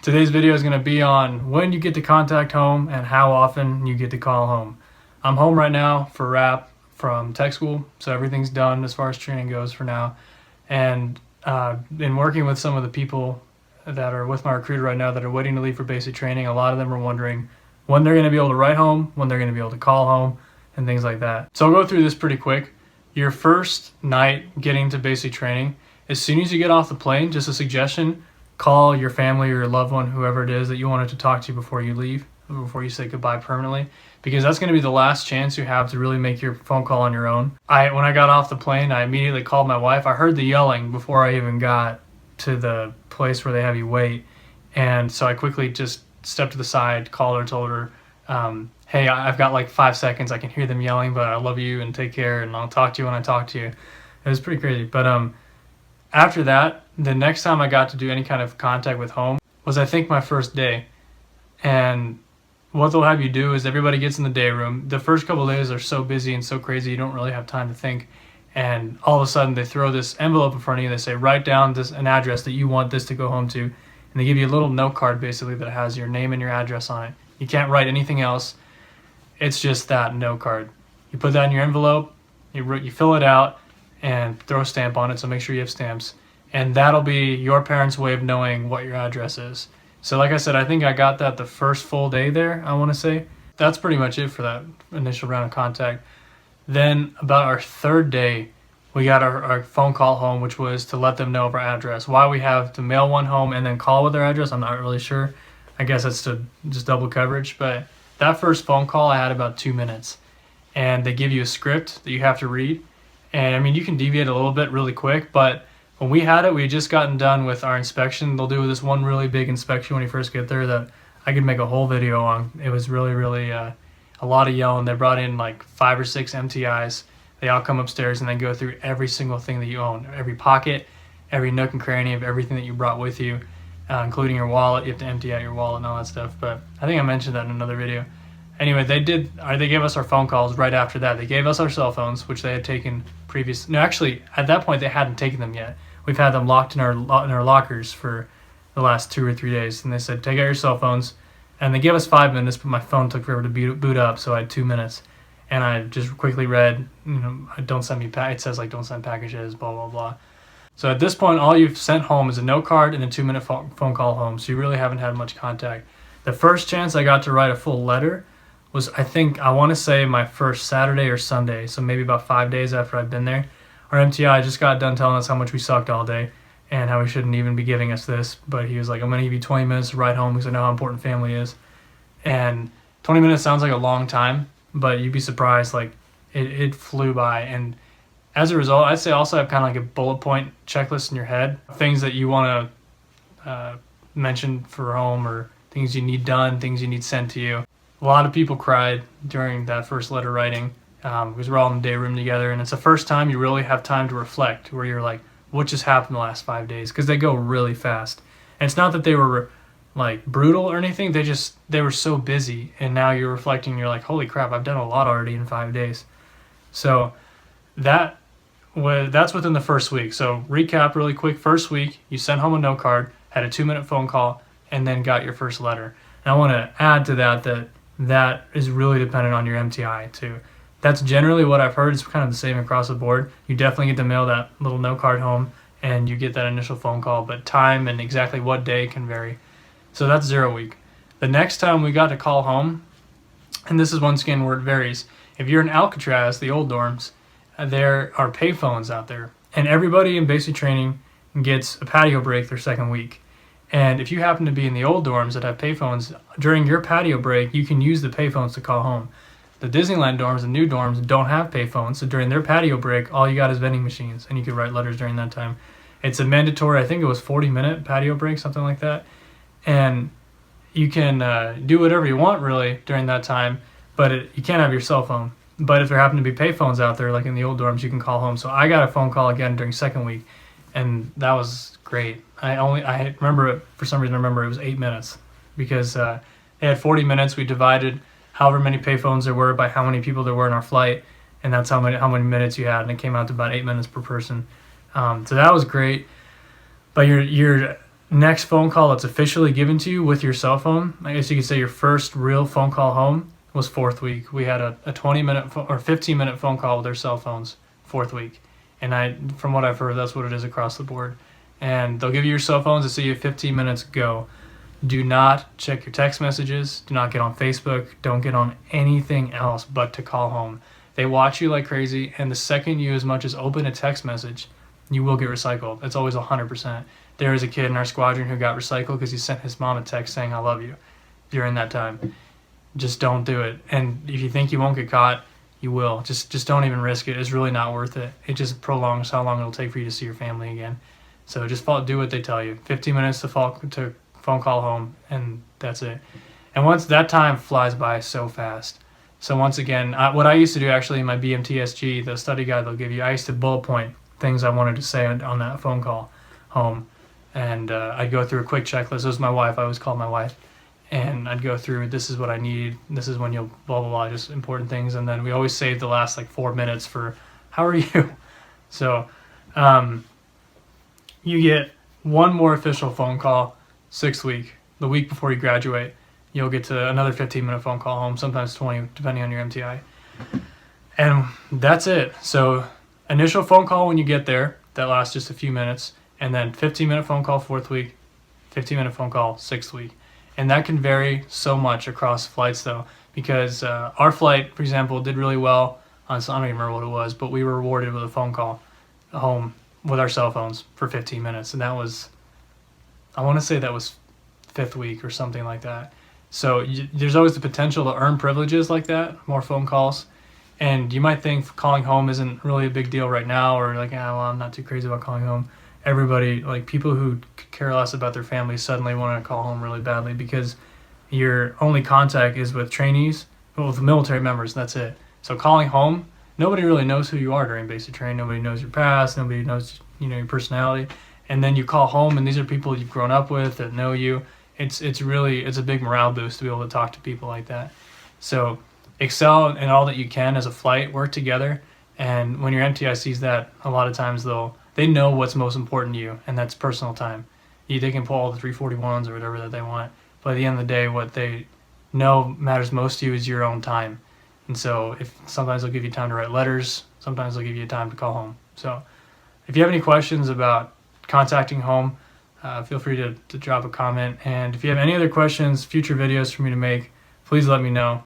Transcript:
Today's video is going to be on when you get to contact home and how often you get to call home. I'm home right now for wrap from tech school, so everything's done as far as training goes for now. And in working with some of the people that are with my recruiter right now that are waiting to leave for basic training, a lot of them are wondering when they're going to be able to write home, when they're going to be able to call home, and things like that. So I'll go through this pretty quick. Your first night getting to basic training, as soon as you get off the plane, just a suggestion, call your family or your loved one, whoever it is that you wanted to talk to before you leave, before you say goodbye permanently, because that's going to be the last chance you have to really make your phone call on your own. When I got off the plane, I immediately called my wife. I heard the yelling before I even got to the place where they have you wait, and so I quickly just stepped to the side, called her, told her, hey, I've got like 5 seconds. I can hear them yelling, but I love you and take care, and I'll talk to you when I talk to you. It was pretty crazy. But after that, the next time I got to do any kind of contact with home was, I think, my first day. And what they'll have you do is everybody gets in the day room. The first couple of days are so busy and so crazy, you don't really have time to think. And all of a sudden they throw this envelope in front of you. They say, write down an address that you want this to go home to. And they give you a little note card basically that has your name and your address on it. You can't write anything else. It's just that note card. You put that in your envelope, you fill it out, and throw a stamp on it, so make sure you have stamps. And that'll be your parents' way of knowing what your address is. So like I said, I think I got that the first full day there, I want to say. That's pretty much it for that initial round of contact. Then about our third day, we got our phone call home, which was to let them know of our address. Why we have to mail one home and then call with their address, I'm not really sure. I guess it's to just double coverage. But that first phone call, I had about 2 minutes. And they give you a script that you have to read. And I mean, you can deviate a little bit really quick, but when we had it, we had just gotten done with our inspection. They'll do this one really big inspection when you first get there that I could make a whole video on. It was really a lot of yelling. They brought in like 5 or 6 MTIs. They all come upstairs and they go through every single thing that you own, every pocket, every nook and cranny of everything that you brought with you, including your wallet. You have to empty out your wallet and all that stuff. But I think I mentioned that in another video. Anyway, they gave us our phone calls right after that. They gave us our cell phones, which they had taken previous. No, actually, at that point, they hadn't taken them yet. We've had them locked in our lockers for the last 2 or 3 days. And they said, take out your cell phones. And they gave us 5 minutes, but my phone took forever to boot up, so I had 2 minutes. And I just quickly read, don't send me, it says like, don't send packages, blah, blah, blah. So at this point, all you've sent home is a note card and a 2-minute phone call home. So you really haven't had much contact. The first chance I got to write a full letter was, I want to say my first Saturday or Sunday, so maybe about 5 days after I'd been there. Our MTI just got done telling us how much we sucked all day and how we shouldn't even be giving us this, but he was like, I'm going to give you 20 minutes to ride home because I know how important family is. And 20 minutes sounds like a long time, but you'd be surprised, like it flew by. And as a result, I'd say also have kind of like a bullet point checklist in your head, things that you want to mention for home, or things you need done, things you need sent to you. A lot of people cried during that first letter writing because we're all in the day room together, and it's the first time you really have time to reflect, where you're like, what just happened the last 5 days? Because they go really fast. And it's not that they were like brutal or anything, they were so busy, and now you're reflecting and you're like, holy crap, I've done a lot already in 5 days. So that's within the first week. So recap really quick. First week, you sent home a note card, had a 2-minute phone call, and then got your first letter. And I want to add to that is really dependent on your MTI too. That's generally what I've heard is kind of the same across the board. You definitely get to mail that little note card home and you get that initial phone call, but time and exactly what day can vary. So that's 0 week. The next time we got to call home, and this is once again where it varies. If you're in Alcatraz, the old dorms, there are payphones out there, and everybody in basic training gets a patio break their second week. And if you happen to be in the old dorms that have payphones, during your patio break, you can use the payphones to call home. The Disneyland dorms, the new dorms, don't have payphones, so during their patio break, all you got is vending machines, and you could write letters during that time. It's a mandatory, I think it was 40-minute patio break, something like that. And you can do whatever you want, really, during that time, but you can't have your cell phone. But if there happen to be payphones out there, like in the old dorms, you can call home. So I got a phone call again during second week, and that was great. I remember it, for some reason I remember it was 8 minutes, because they had 40 minutes. We divided however many payphones there were by how many people there were in our flight, and that's how many minutes you had, and it came out to about 8 minutes per person. So that was great. But your next phone call that's officially given to you with your cell phone, I guess you could say your first real phone call home, was 4th week. We had a 20-minute or 15-minute phone call with our cell phones 4th week. And from what I've heard, that's what it is across the board. And they'll give you your cell phones and say you have 15 minutes, go. Do not check your text messages. Do not get on Facebook. Don't get on anything else but to call home. They watch you like crazy, and the second you as much as open a text message, you will get recycled. It's always 100%. There was a kid in our squadron who got recycled because he sent his mom a text saying, I love you, during that time. Just don't do it. And if you think you won't get caught, you will. Just don't even risk it. It's really not worth it. It just prolongs how long it'll take for you to see your family again. So just do what they tell you. 15 minutes to phone call home, and that's it. And once that time flies by so fast. So once again, what I used to do actually in my BMT the study guide they'll give you, I used to bullet point things I wanted to say on that phone call home. And I'd go through a quick checklist. It was my wife. I always called my wife. And I'd go through, this is what I need. This is when you'll blah, blah, blah, just important things. And then we always save the last like 4 minutes for, how are you? So you get one more official phone call 6th week, the week before you graduate. You'll get to another 15-minute phone call home, sometimes 20, depending on your MTI. And that's it. So initial phone call when you get there, that lasts just a few minutes. And then 15-minute phone call 4th week, 15-minute phone call 6th week. And that can vary so much across flights, though, because our flight, for example, did really well on, I don't even remember what it was, but we were rewarded with a phone call home with our cell phones for 15 minutes. And that was, I want to say that was 5th week or something like that. So there's always the potential to earn privileges like that, more phone calls. And you might think calling home isn't really a big deal right now, or like, well, I'm not too crazy about calling home. Everybody, like people who care less about their families, suddenly want to call home really badly because your only contact is with trainees, with military members, and that's it. So calling home, nobody really knows who you are during basic training. Nobody knows your past. Nobody knows, your personality. And then you call home, and these are people you've grown up with that know you. It's a big morale boost to be able to talk to people like that. So excel in all that you can as a flight, work together, and when your MTI sees that, a lot of times they know what's most important to you, and that's personal time. They can pull all the 341s or whatever that they want, but at the end of the day, what they know matters most to you is your own time. And so sometimes they'll give you time to write letters, sometimes they'll give you time to call home. So if you have any questions about contacting home, feel free to drop a comment. And if you have any other questions, future videos for me to make, please let me know.